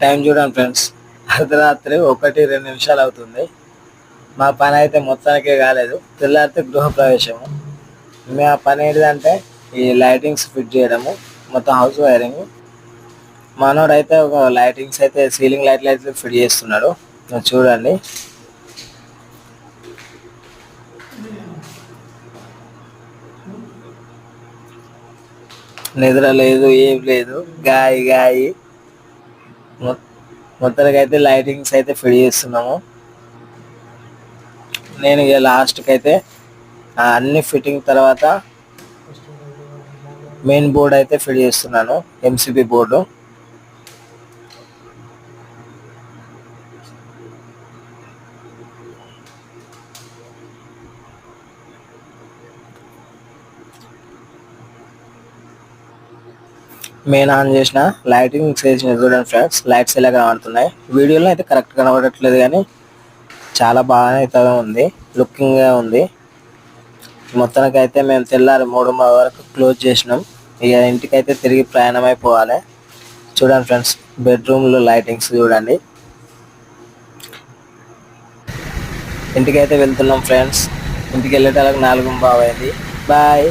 Time చూడండి friends, అర్ధరాత్రి 1-2 నిమిషాలు అవుతుంది. మా పని అయితే మొత్తానికే కాలేదు. తెల్లారితే గృహప్రవేశము. మా పని ఏంటిదంటే ఈ లైటింగ్స్ ఫిట్ చేయడము, మొత్తం హౌస్ వైరింగ్. మనోడు అయితే ఒక లైటింగ్స్ అయితే సీలింగ్ లైట్లు అయితే ఫిట్ చేస్తున్నాడు. చూడండి. నిద్ర లేదు, ఏం లేదు, గాయి గాయి. మొత్తానికి అయితే లైటింగ్స్ అయితే ఫిట్ చేస్తున్నాము. నేను ఇక లాస్ట్కి అయితే అన్ని ఫిట్టింగ్ తర్వాత మెయిన్ బోర్డ్ అయితే ఫిట్ చేస్తున్నాను, ఎంసీబీ బోర్డు. మెయిన్ ఆన్ చేసిన లైటింగ్ చేసిన చూడండి ఫ్రెండ్స్, లైట్స్ ఎలా కనబడుతున్నాయి. వీడియోలో అయితే కరెక్ట్ కనబడట్లేదు కానీ చాలా బాగా అయితే ఉంది, లుకింగ్గా ఉంది. మొత్తానికి అయితే మేము తెల్లారి 3:30 వరకు క్లోజ్ చేసినాం. ఇక ఇంటికైతే తిరిగి ప్రయాణం అయిపోవాలి. చూడండి ఫ్రెండ్స్, బెడ్రూమ్లో లైటింగ్స్ చూడండి. ఇంటికైతే వెళ్తున్నాం ఫ్రెండ్స్. ఇంటికి వెళ్ళేటాలకు 4:15 అయింది. బాయ్.